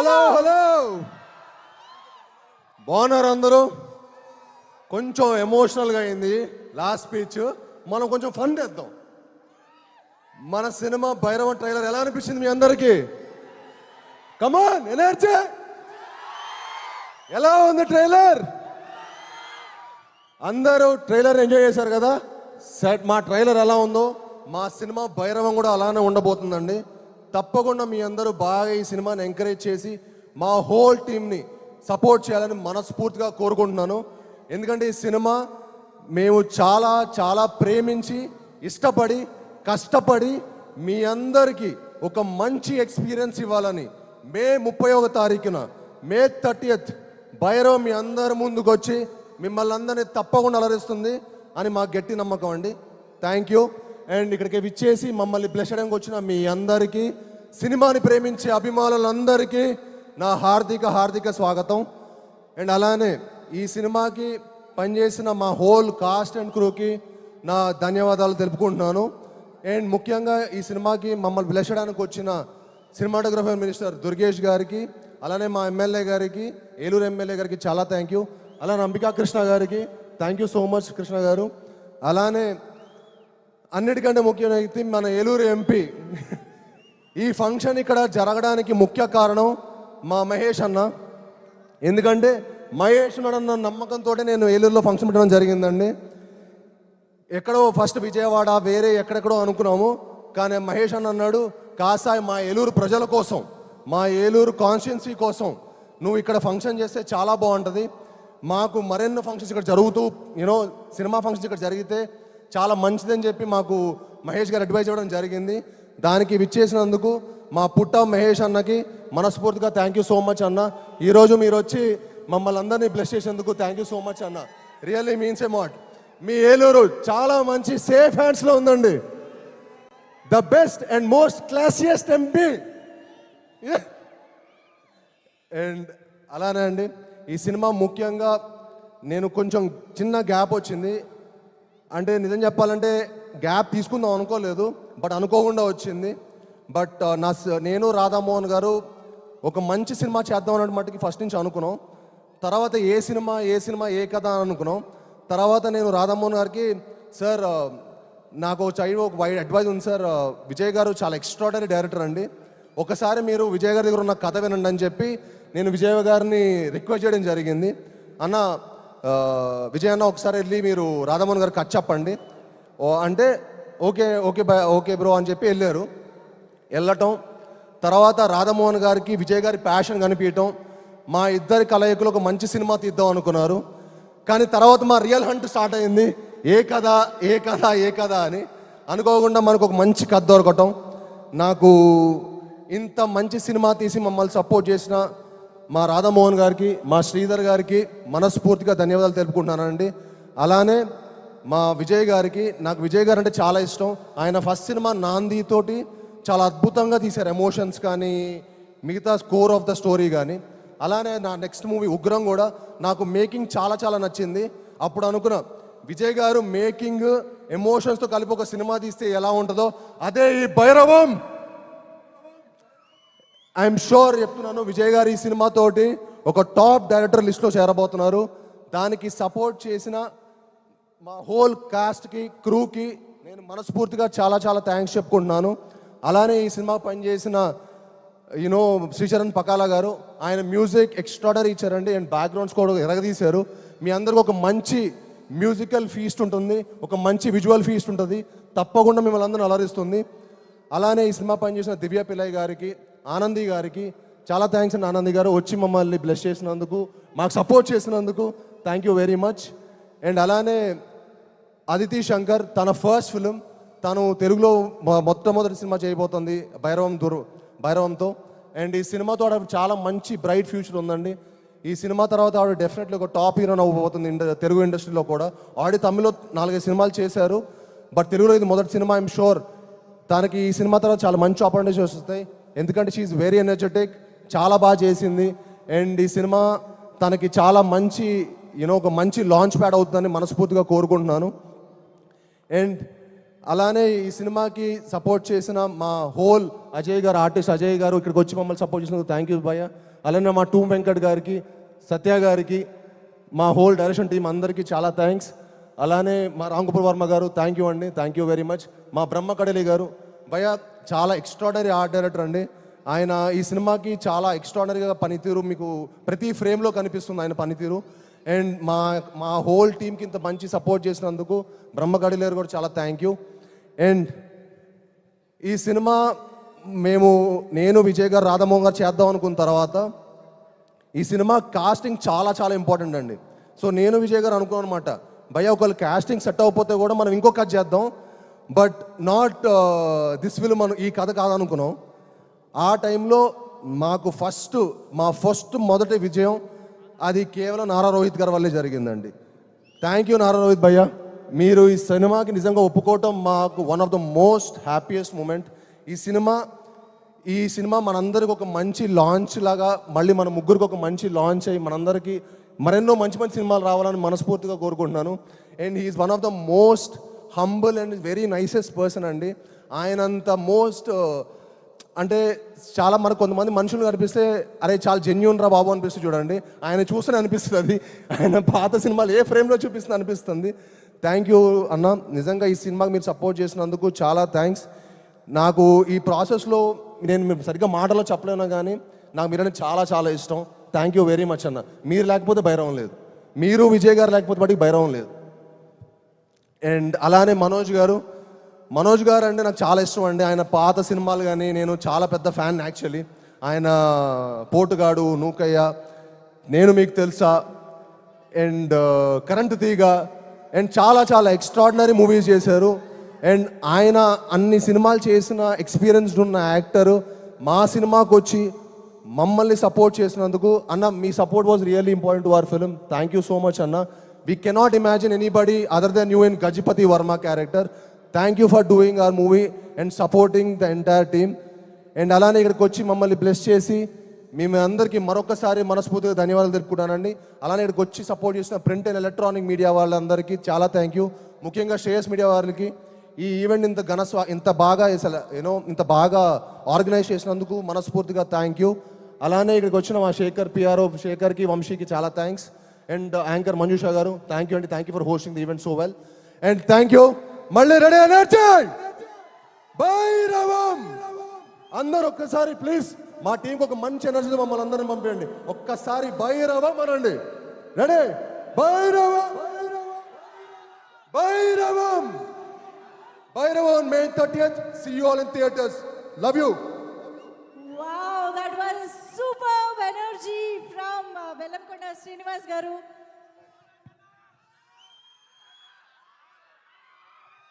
Hello hello బాగున్నారు అందరూ. కొంచెం ఎమోషనల్గా అయింది లాస్ట్ స్పీచ్. మనం కొంచెం ఫన్ చేద్దాం. మన సినిమా భైరవం ట్రైలర్ ఎలా అనిపించింది మీ అందరికీ? కమాన్ ఎనర్జీ. ఎలా ఉంది ట్రైలర్? అందరూ ట్రైలర్ ఎంజాయ్ చేశారు కదా? సెట్ మా ట్రైలర్ ఎలా ఉందో మా సినిమా భైరవం కూడా అలానే ఉండబోతుందండి. తప్పకుండా మీ అందరూ బాగా ఈ సినిమాని ఎంకరేజ్ చేసి మా హోల్ టీమ్ని సపోర్ట్ చేయాలని మనస్ఫూర్తిగా కోరుకుంటున్నాను. ఎందుకంటే ఈ సినిమా మేము చాలా చాలా ప్రేమించి ఇష్టపడి కష్టపడి మీ అందరికీ ఒక మంచి ఎక్స్పీరియన్స్ ఇవ్వాలని మే 31వ తారీఖున మే 30th భైరవ్ మీ అందరి ముందుకు వచ్చి మిమ్మల్ని అందరినీ తప్పకుండా అలరిస్తుంది అని మా గట్టి నమ్మకం అండి. Thank you. అండ్ ఇక్కడికి విచ్చేసి మమ్మల్ని బ్లెస్ చేయడానికి వచ్చిన మీ అందరికీ, సినిమాని ప్రేమించే అభిమానులందరికీ నా హార్దిక స్వాగతం. అండ్ అలానే ఈ సినిమాకి పనిచేసిన మా హోల్ కాస్ట్ అండ్ క్రూకి నా ధన్యవాదాలు తెలుపుకుంటున్నాను. అండ్ ముఖ్యంగా ఈ సినిమాకి మమ్మల్ని బ్లెస్ చేయడానికి వచ్చిన సినిమాటోగ్రఫర్ మినిస్టర్ దుర్గేష్ గారికి, అలానే మా ఎమ్మెల్యే గారికి, ఏలూరు ఎమ్మెల్యే గారికి చాలా థ్యాంక్ యూ. అలానే అంబికా కృష్ణ గారికి thank you so much Krishna గారు. అలానే అన్నిటికంటే ముఖ్యమైనది మన ఏలూరు ఎంపీ. ఈ ఫంక్షన్ ఇక్కడ జరగడానికి ముఖ్య కారణం మా మహేష్ అన్న. ఎందుకంటే మహేష్ ఉన్నాడన్న నమ్మకంతో నేను ఏలూరులో ఫంక్షన్ పెట్టడం జరిగిందండి. ఎక్కడో ఫస్ట్ విజయవాడ వేరే ఎక్కడెక్కడో అనుకున్నాము, కానీ మహేష్ అన్న అన్నాడు, కాసాయి మా ఏలూరు ప్రజల కోసం, మా ఏలూరు కాన్స్టిట్యున్సీ కోసం నువ్వు ఇక్కడ ఫంక్షన్ చేస్తే చాలా బాగుంటుంది. మాకు మరెన్నో ఫంక్షన్స్ ఇక్కడ జరుగుతూ సినిమా ఫంక్షన్స్ ఇక్కడ జరిగితే చాలా మంచిదని చెప్పి మాకు మహేష్ గారు అడ్వైజ్ ఇవ్వడం జరిగింది. దానికి విచ్చేసినందుకు మా పుట్ట మహేష్ అన్నకి మనస్ఫూర్తిగా థ్యాంక్ యూ సో మచ్ అన్న. ఈరోజు మీరు వచ్చి మమ్మల్ని అందరినీ బ్లెస్ చేసేందుకు థ్యాంక్ యూ సో మచ్ అన్న. Really means a lot. మీ ఏలూరు చాలా మంచి సేఫ్ హ్యాండ్స్లో ఉందండి. The best and most classiest MP. And అలానే అండి ఈ సినిమా ముఖ్యంగా నేను కొంచెం చిన్న గ్యాప్ వచ్చింది. అంటే నిజం చెప్పాలంటే గ్యాప్ తీసుకుందాం అనుకోలేదు, బట్ అనుకోకుండా వచ్చింది. బట్ నేను రాధామోహన్ గారు ఒక మంచి సినిమా చేద్దాం అన్నట్టు మట్టుకి ఫస్ట్ నుంచి అనుకున్నాం. తర్వాత ఏ సినిమా ఏ కథ అని అనుకున్నాం. తర్వాత నేను రాధామోహన్ గారికి, సార్ నాకు ఒక వైడ్ అడ్వైజ్ ఉంది సార్, విజయ్ గారు చాలా ఎక్స్ట్రాడనరీ డైరెక్టర్ అండి, ఒకసారి మీరు విజయ్ గారి దగ్గర ఉన్న కథ వినండి అని చెప్పి నేను విజయ్ గారిని రిక్వెస్ట్ చేయడం జరిగింది. అన్న విజయ్ అన్న ఒకసారి వెళ్ళి మీరు రాధామోహన్ గారికి కథ చెప్పండి అంటే ఓకే బ్రో అని చెప్పి వెళ్ళటం. తర్వాత రాధామోహన్ గారికి విజయ్ గారి ప్యాషన్ కనిపించటం, మా ఇద్దరి కలయికలు ఒక మంచి సినిమా తీద్దాం అనుకున్నారు. కానీ తర్వాత మా రియల్ హంట్ స్టార్ట్ అయింది. ఏ కథ అని అనుకోకుండా మనకు ఒక మంచి కథ దొరకటం. నాకు ఇంత మంచి సినిమా తీసి మమ్మల్ని సపోర్ట్ చేసిన మా రాధామోహన్ గారికి, మా శ్రీధర్ గారికి మనస్ఫూర్తిగా ధన్యవాదాలు తెలుపుకుంటున్నానండి. అలానే మా విజయ్ గారికి, నాకు విజయ్ గారు అంటే చాలా ఇష్టం. ఆయన ఫస్ట్ సినిమా నాంది తోటి చాలా అద్భుతంగా తీశారు, ఎమోషన్స్ కానీ మిగతా స్కోర్ ఆఫ్ ద స్టోరీ కానీ. అలానే నా నెక్స్ట్ మూవీ ఉగ్రం కూడా నాకు మేకింగ్ చాలా చాలా నచ్చింది. అప్పుడు అనుకున్నా విజయ్ గారు మేకింగ్ ఎమోషన్స్తో కలిపి ఒక సినిమా తీస్తే ఎలా ఉంటుందో అదే ఈ భైరవం. ఐఎమ్ షూర్ చెప్తున్నాను, విజయ్ గారు ఈ సినిమాతోటి ఒక టాప్ డైరెక్టర్ లిస్ట్లో చేరబోతున్నారు. దానికి సపోర్ట్ చేసిన మా హోల్ కాస్ట్కి క్రూకి నేను మనస్ఫూర్తిగా చాలా చాలా థ్యాంక్స్ చెప్పుకుంటున్నాను. అలానే ఈ సినిమా పనిచేసిన శ్రీచరణ్ పకాలా గారు, ఆయన మ్యూజిక్ ఎక్స్ట్రాడనరీ ఇచ్చారండి. అండ్ బ్యాక్గ్రౌండ్ స్కోర్ ఎరగదీశారు. మీ అందరికీ ఒక మంచి మ్యూజికల్ ఫీస్ట్ ఉంటుంది, ఒక మంచి విజువల్ ఫీస్ట్ ఉంటుంది, తప్పకుండా మిమ్మల్ని అందరూ అలరిస్తుంది. అలానే ఈ సినిమా పనిచేసిన దివ్య పిల్లయ్య గారికి, ఆనంది గారికి చాలా థ్యాంక్స్ అండి. ఆనంది గారు వచ్చి మమ్మల్ని బ్లెస్ చేసినందుకు, మాకు సపోర్ట్ చేసినందుకు thank you very much. And అలానే అదితి శంకర్, తన ఫస్ట్ ఫిలిం, తను తెలుగులో మొట్టమొదటి సినిమా చేయబోతుంది భైరవంతో. అండ్ ఈ సినిమాతో ఆవిడ చాలా మంచి బ్రైట్ ఫ్యూచర్ ఉందండి. ఈ సినిమా తర్వాత ఆవిడ డెఫినెట్లీ ఒక టాప్ హీరోయిన్ అవ్వబోతుంది తెలుగు ఇండస్ట్రీలో కూడా. ఆల్రెడీ తమిళ్లో 4-5 సినిమాలు చేశారు, బట్ తెలుగులో ఇది మొదటి సినిమా. ఐఎమ్ షూర్ తనకి ఈ సినిమా తర్వాత చాలా మంచి ఆపర్చునిటీస్ వస్తాయి. ఎందుకంటే షీఈ్ వెరీ ఎనర్జెటిక్, చాలా బాగా చేసింది. అండ్ ఈ సినిమా తనకి చాలా మంచి ఒక మంచి లాంచ్ ప్యాడ్ అవుతుందని మనస్ఫూర్తిగా కోరుకుంటున్నాను. అండ్ అలానే ఈ సినిమాకి సపోర్ట్ చేసిన మా హోల్ అజయ్ గారు, ఆర్టిస్ట్ అజయ్ గారు ఇక్కడికి వచ్చి మమ్మల్ని సపోర్ట్ చేసినందుకు థ్యాంక్ యూ భయ్య. అలానే మా టూమ్ వెంకట్ గారికి, సత్య గారికి, మా హోల్ డైరెక్షన్ టీం అందరికీ చాలా థ్యాంక్స్. అలానే మా రామ్ గోపాల్ వర్మ గారు థ్యాంక్ యూ అండి, థ్యాంక్ యూ వెరీ మచ్. మా బ్రహ్మ కడలి గారు భయ్య చాలా ఎక్స్ట్రాడనరీ ఆర్ట్ డైరెక్టర్ అండి. ఆయన ఈ సినిమాకి చాలా ఎక్స్ట్రాడనరీగా పనితీరు మీకు ప్రతి ఫ్రేమ్లో కనిపిస్తుంది ఆయన పనితీరు. అండ్ మా హోల్ టీంకి ఇంత మంచి సపోర్ట్ చేసినందుకు బ్రహ్మ కడలి గారు కూడా చాలా థ్యాంక్ యూ. అండ్ ఈ సినిమా నేను విజయ్ గారు, రాధామోహన్ గారు చేద్దాం అనుకున్న తర్వాత ఈ సినిమా కాస్టింగ్ చాలా చాలా ఇంపార్టెంట్ అండి. సో నేను విజయ్ గారు అనుకున్నాను అనమాట, భయ్య ఒకవేళ కాస్టింగ్ సెట్ అవ్వకపోతే కూడా మనం ఇంకో కథ చేద్దాం, బట్ నాట్ దిస్ ఫిల్మ్ మనం ఈ కథ కాదనుకున్నాం. ఆ టైంలో మాకు మా ఫస్ట్ మొదటి విజయం అది కేవలం నారా రోహిత్ గారి వల్లే జరిగిందండి. థ్యాంక్ యూ నారా రోహిత్ భయ్య, మీరు ఈ సినిమాకి నిజంగా ఒప్పుకోవటం మాకు one of the most happiest moment. ఈ సినిమా మనందరికి ఒక మంచి లాంచ్ లాగా, మళ్ళీ మన ముగ్గురికి ఒక మంచి లాంచ్ అయ్యి మనందరికీ మరెన్నో మంచి మంచి సినిమాలు రావాలని మనస్ఫూర్తిగా కోరుకుంటున్నాను. And he is one of the most humble and very nicest person అండి. ఆయనంత అంటే చాలా మనకు కొంతమంది మనుషులు కనిపిస్తే అరే చాలా జెన్యూన్ రా బాబు అనిపిస్తుంది చూడండి, ఆయన చూస్తూనే అనిపిస్తుంది. అది ఆయన పాత సినిమాలు ఏ ఫ్రేమ్లో చూపిస్తుంది అనిపిస్తుంది. థ్యాంక్ యూ అన్న, నిజంగా ఈ సినిమాకి మీరు సపోర్ట్ చేసినందుకు చాలా థ్యాంక్స్. నాకు ఈ ప్రాసెస్లో మీరు సరిగ్గా మాటలో చెప్పలేను కానీ నాకు మీరంటే చాలా చాలా ఇష్టం. థ్యాంక్ యూ వెరీ మచ్ అన్న. మీరు లేకపోతే భైరవం లేదు, మీరు విజయ్ గారు లేకపోతే వాటికి భైరవం లేదు. అండ్ అలానే మనోజ్ గారు అంటే నాకు చాలా ఇష్టం అండి. ఆయన పాత సినిమాలు కానీ నేను చాలా పెద్ద ఫ్యాన్ యాక్చువల్లీ. ఆయన పోటుగాడు, నూకయ్య, నేను మీకు తెలుసా, అండ్ కరెంటు తీగ, అండ్ చాలా చాలా ఎక్స్ట్రాడినరీ మూవీస్ చేశారు. అండ్ ఆయన అన్ని సినిమాలు చేసిన ఎక్స్పీరియన్స్డ్ ఉన్న యాక్టర్ మా సినిమాకి వచ్చి మమ్మల్ని సపోర్ట్ చేసినందుకు అన్న, మీ support was really important to our film. Thank you so much అన్న. We cannot imagine anybody other than you in Gajapathi Varma character. Thank you for doing our movie and supporting the entire team. And అలానే ఇక్కడికి వచ్చి మమ్మల్ని bless చేసి మేము అందరికీ మరొకసారి మనస్ఫూర్తిగా ధన్యవాదాలు తెలుపుకుంటానండి. అలానే ఇక్కడికి వచ్చి సపోర్ట్ చేసిన ప్రింట్ అండ్ ఎలక్ట్రానిక్ మీడియా వాళ్ళందరికీ చాలా థ్యాంక్ యూ. ముఖ్యంగా శ్రేయస్ మీడియా వాళ్ళకి ఈ ఈవెంట్ ఇంత బాగా ఆర్గనైజ్ చేసినందుకు మనస్ఫూర్తిగా థ్యాంక్ యూ. అలానే ఇక్కడికి వచ్చిన మా పిఆర్ఓ శేఖర్కి, వంశీకి చాలా థ్యాంక్స్. అండ్ యాంకర్ మంజుష గారు థ్యాంక్ యూ అండి, thank you for hosting the event so well. And thank you. మళ్ళీ రెడీ ఎనర్జీ భైరవం అందరూ ఒక్కసారి ప్లీజ్ మా టీంకి ఒక మంచి ఎనర్జీ మమ్మల్ని అందరిని పంపించండి. ఒక్కసారి భైరవం అనండి. Ready, Bhairavam Bhairavam Bhairavam on May 30th. See you all in theaters. Love you. Wow, that was superb energy from Bellamkonda Srinivas garu.